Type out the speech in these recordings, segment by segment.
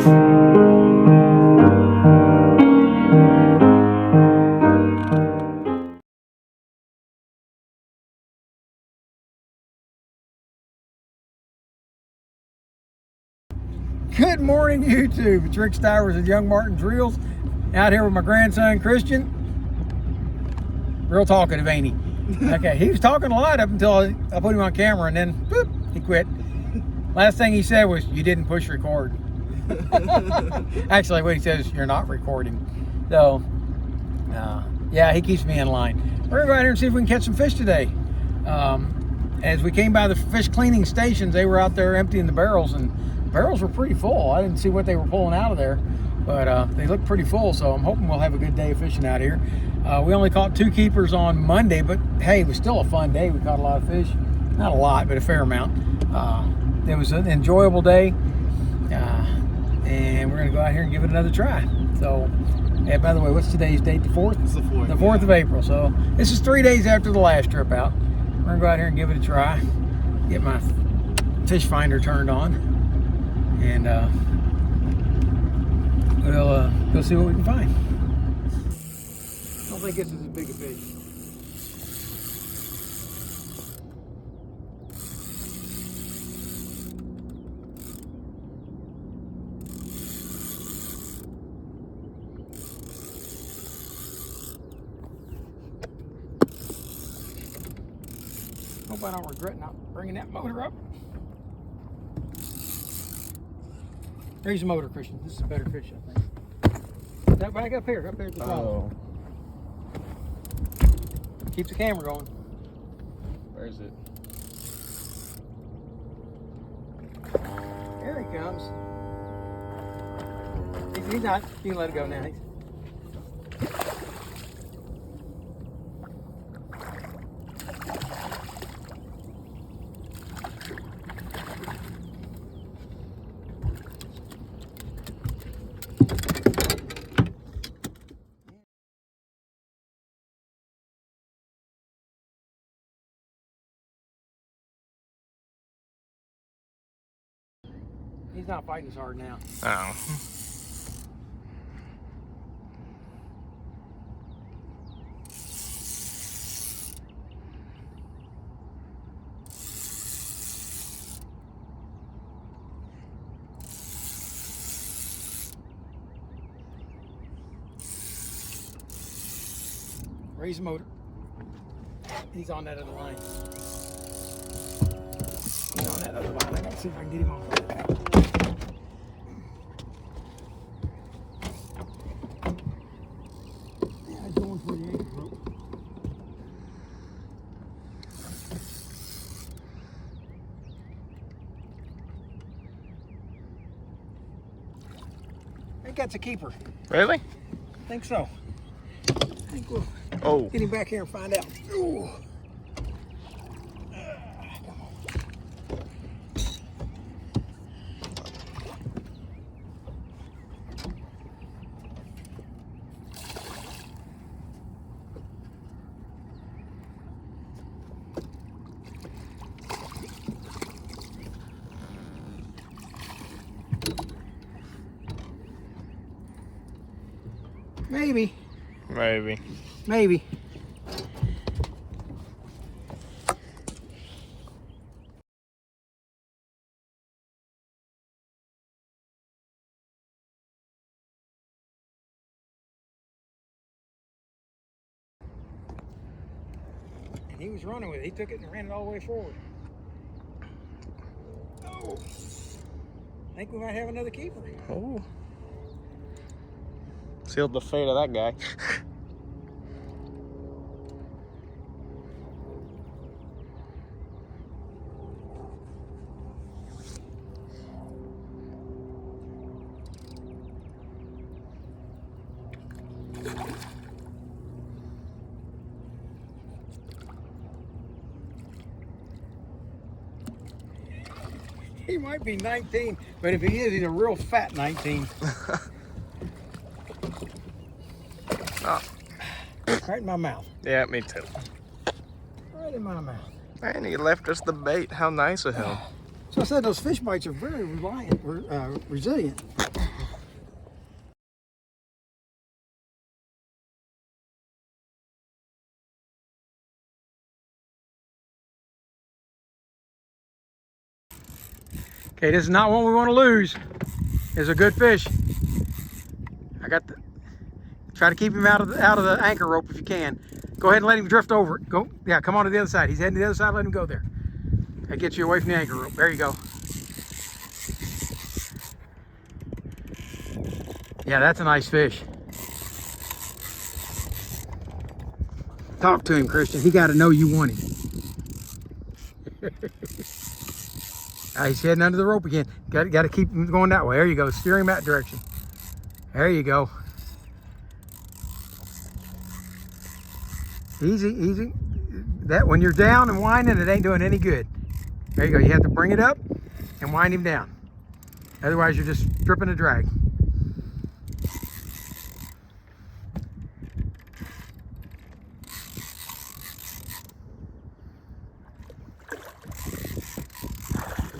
Good morning, YouTube. It's Rick Stivers of YoungMartin'sReels. Out here with my grandson, Christian. Real talkative, ain't he? Okay, he was talking a lot up until I put him on camera, and then boop, he quit. Last thing he said was, "You didn't push record." Actually, what he says is, "You're not recording." So, yeah, he keeps me in line. We're gonna go out here and see if we can catch some fish today. As we came by the fish cleaning stations, they were out there emptying the barrels, and barrels were pretty full. I didn't see what they were pulling out of there, but they look pretty full, so I'm hoping we'll have a good day of fishing out here. We only caught 2 keepers on Monday, but hey, it was still a fun day. We caught a lot of fish. Not a lot, but a fair amount. It was an enjoyable day, and we're going to go out here and give it another try. So, yeah, by the way, what's today's date? The 4th? It's the 4th. The 4th of April. So this is 3 days after the last trip out. We're going to go out here and give it a try. Get my fish finder turned on. And we'll go see what we can find. I don't think this is as big a fish. Hope I don't regret not bringing that motor up. Raise the motor, Christian. This is a better fish, I think. That back up here at the top. Oh. Keep the camera going. Where is it? Here he comes. He's not. You can let it go now. He's not fighting as hard now. Oh. Raise the motor. He's on that other line. He's on that other line. I gotta see if I can get him off. Yeah, he's going for the anchor rope. I think that's a keeper. Really? I think so. I think we'll get him back here and find out. Ooh. Come on. Maybe. Maybe. Maybe. And he was running with it. He took it and ran it all the way forward. Oh. I think we might have another keeper. Oh. Sealed the fate of that guy. He might be 19, but if he is, he's a real fat 19. Oh. Right in my mouth. Yeah, me too. Right in my mouth. And he left us the bait. How nice of him. So I said those fish bites are very resilient. Okay, this is not one we want to lose. It's a good fish. I got the. Try to keep him out of the anchor rope if you can. Go ahead and let him drift over it. Go, yeah, come on to the other side. He's heading to the other side. Let him go there. That gets you away from the anchor rope. There you go. Yeah, that's a nice fish. Talk to him, Christian. He got to know you want him. He's heading under the rope again. Got to keep him going that way. There you go. Steer him that direction. There you go. Easy, easy. That when you're down and winding, it ain't doing any good. There you go. You have to bring it up and wind him down. Otherwise, you're just stripping a drag.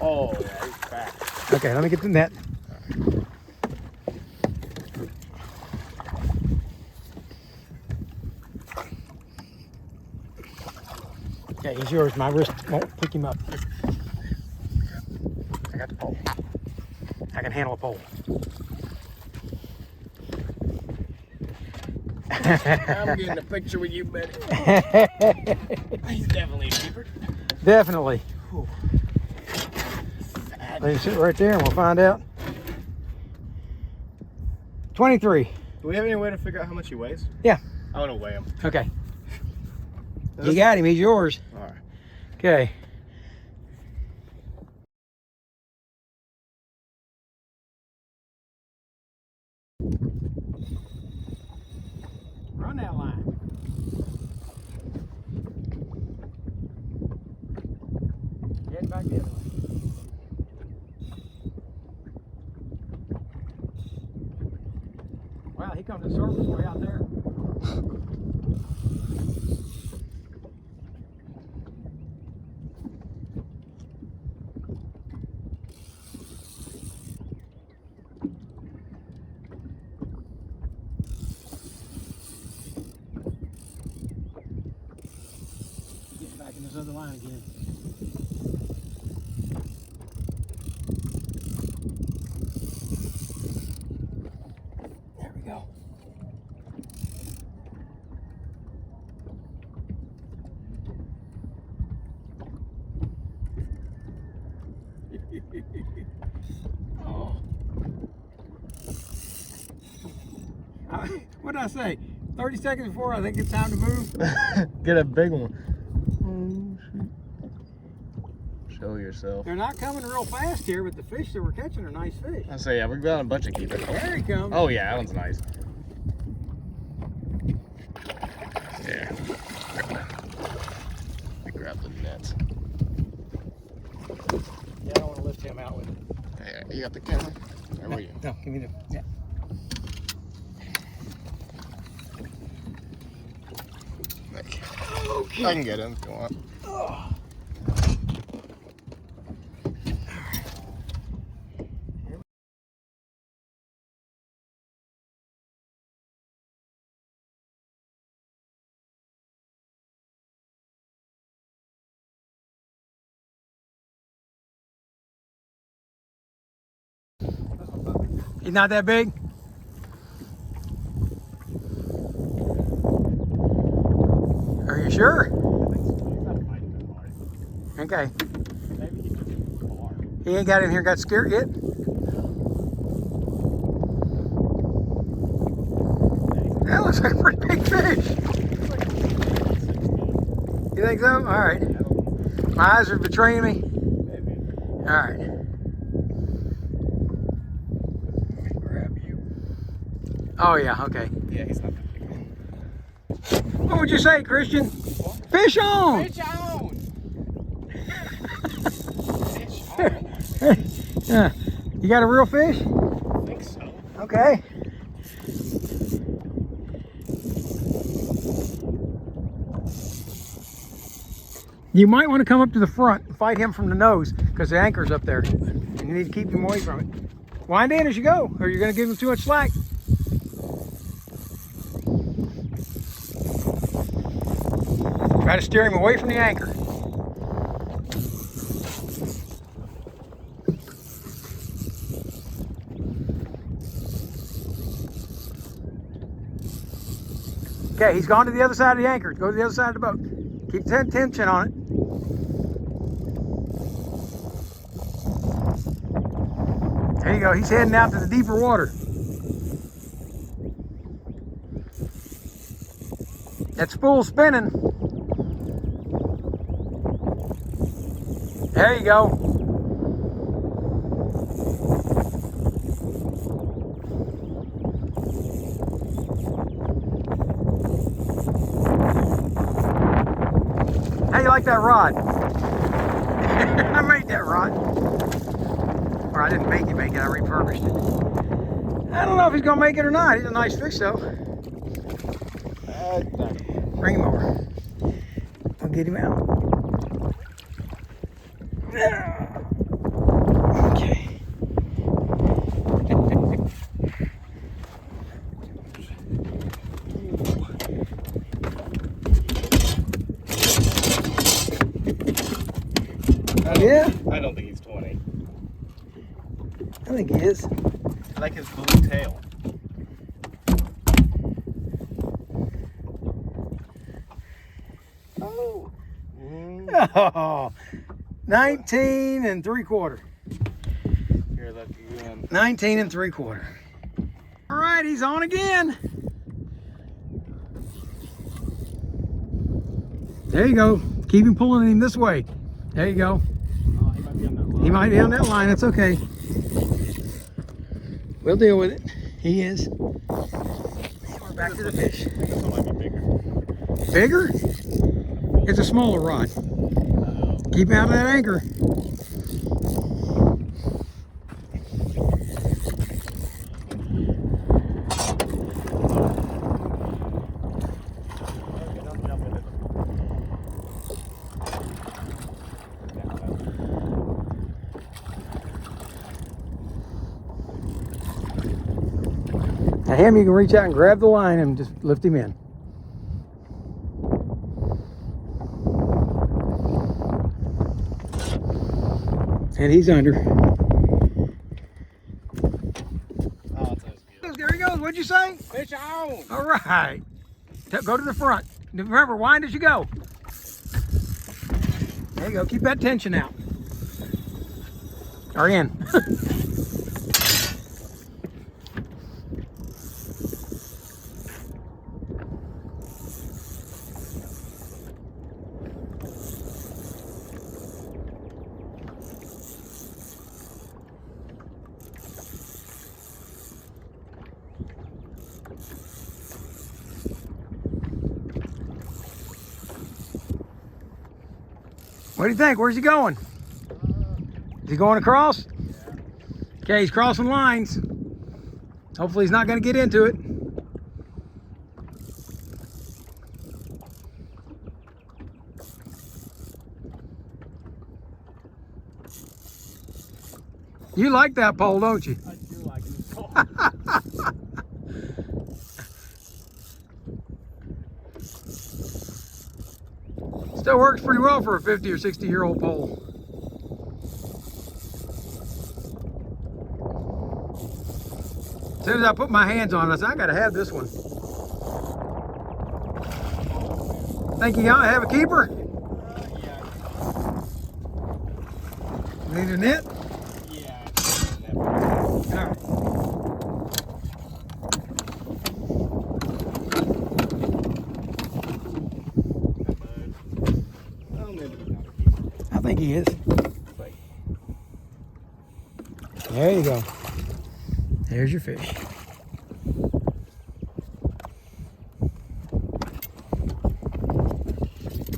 Oh, yeah, he's back. Okay, let me get the net. Okay, he's yours. My wrist won't pick him up. I got the pole. I can handle a pole. I'm getting a picture with you, buddy. He's definitely a keeper. Definitely. Let him sit right there and we'll find out. 23. Do we have any way to figure out how much he weighs? Yeah. I want to weigh him. Okay. You got him. He's yours. All right. Okay. Run that line. Get back the other way. Wow, he comes to surface way out there. Get back in this other line again. There we go. Oh. What did I say? 30 seconds before I think it's time to move. Get a big one. Oh, shoot. Show yourself. They're not coming real fast here, but the fish that we're catching are nice fish. I say, yeah, we've got a bunch of keepers. There he comes. Oh, yeah, that one's nice. Yeah. I grab the net. Yeah, I don't want to lift him out with it. Hey, you got the camera? Where were you? No, give me the. Yeah. Okay. I can get him if you want. Oh. He's not that big? Are you sure? Okay. He ain't got in here and got scared yet? That looks like a pretty big fish. You think so? All right. My eyes are betraying me. All right. Oh yeah, okay. Yeah, he's not that big. What would you say, Christian? Fish on! Fish on! Yeah. You got a real fish? I think so. Okay. You might want to come up to the front and fight him from the nose because the anchor's up there. And you need to keep him away from it. Wind in as you go, or you're going to give him too much slack. Try to steer him away from the anchor. Okay, he's gone to the other side of the anchor. Go to the other side of the boat. Keep the tension on it. There you go. He's heading out to the deeper water. That spool's spinning. There you go. How you like that rod? I made that rod. Or I didn't make it, I refurbished it. I don't know if he's gonna make it or not. He's a nice fish though. Bring him over. I'll get him out. Okay. Yeah? I don't think he's 20. I think he is. I like his blue tail. Oh. Oh, 19 3/4. Here, let you in. 19 3/4. All right, he's on again. There you go. Keep him pulling him this way. There you go. Oh, he might be on that line. He might be on that line. That's okay. We'll deal with it. He is. We're back to the fish. This one might be bigger. Bigger? It's a smaller rod. Keep him out of that anchor. Now him, you can reach out and grab the line and just lift him in. And he's under. Oh, it's good. There he goes. What'd you say? Fish on! All right. Go to the front. Remember, wind as you go. There you go. Keep that tension out. Or in. What do you think? Where's he going? Is he going across? Yeah. Okay, he's crossing lines. Hopefully he's not going to get into it. You like that pole, don't you? I do like this pole. Still works pretty well for a 50 or 60-year-old pole. As soon as I put my hands on it, I said, I gotta have this one. Think you gotta have a keeper? Yeah. Need a net? Yeah. All right. I think he is. There you go. There's your fish.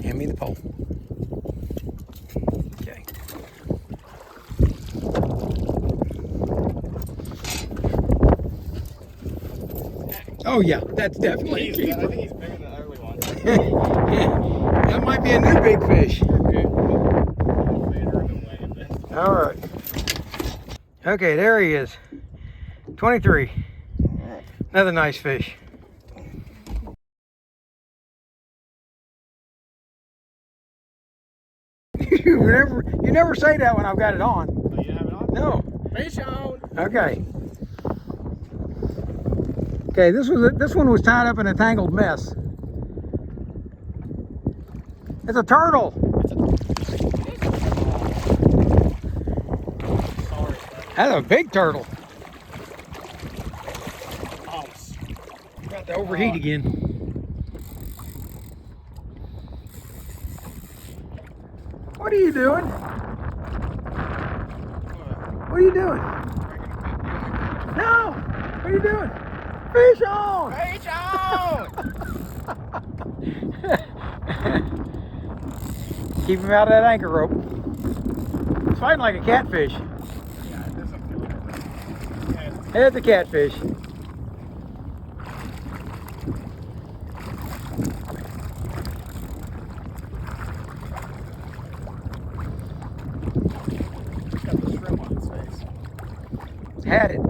Hand me the pole. Okay. Oh yeah, that's definitely a I keeper. think he's bigger than the early one. That might be a new big fish. All right. Okay, there he is. 23. Another nice fish. You never say that when I've got it on. Oh, you have it on? No. Fish on. Okay. Okay, this one was tied up in a tangled mess. It's a turtle. Sorry, That's a big turtle. oh, About to overheat again. What are you doing? What are you doing? No! What are you doing? Fish on! Fish on! Keep him out of that anchor rope. It's fighting like a catfish. Yeah, it doesn't feel like It's a catfish. It's got the shrimp on its face. Had it.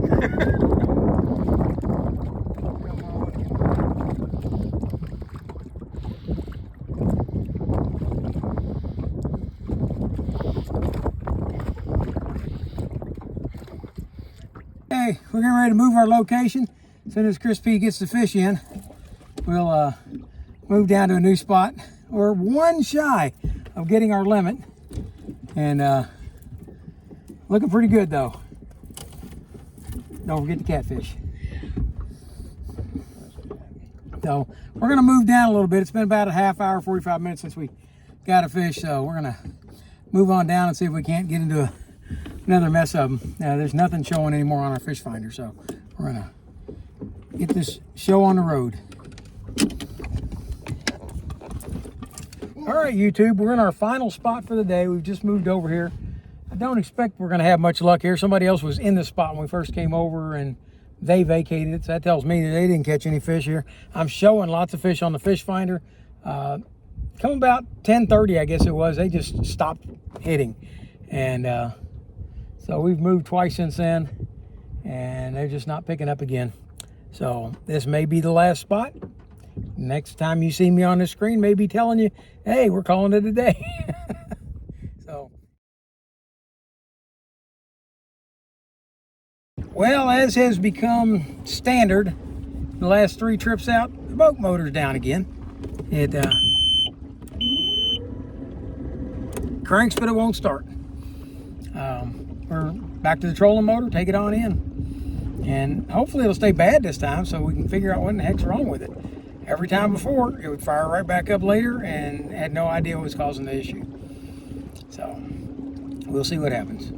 Okay, we're getting ready to move our location. As soon as Chris P gets the fish in, we'll move down to a new spot. We're one shy of getting our limit, and looking pretty good though. Don't forget the catfish. So we're gonna move down a little bit. It's been about a half hour, 45 minutes since we got a fish, so we're gonna move on down and see if we can't get into another mess of them. Now, there's nothing showing anymore on our fish finder, so we're gonna get this show on the road. All right, YouTube, we're in our final spot for the day. We've just moved over here. I don't expect we're gonna have much luck here. Somebody else was in the spot when we first came over and they vacated it, so that tells me that they didn't catch any fish here. I'm showing lots of fish on the fish finder. Come about 10:30, I guess it was, they just stopped hitting. And so we've moved twice since then, and they're just not picking up again. So this may be the last spot. Next time you see me on the screen, maybe telling you, hey, we're calling it a day. So, well, as has become standard, the last 3 trips out, the boat motor's down again. It cranks, but it won't start. We're back to the trolling motor, take it on in. And hopefully it'll stay bad this time so we can figure out what in the heck's wrong with it. Every time before, it would fire right back up later and had no idea what was causing the issue. So, we'll see what happens.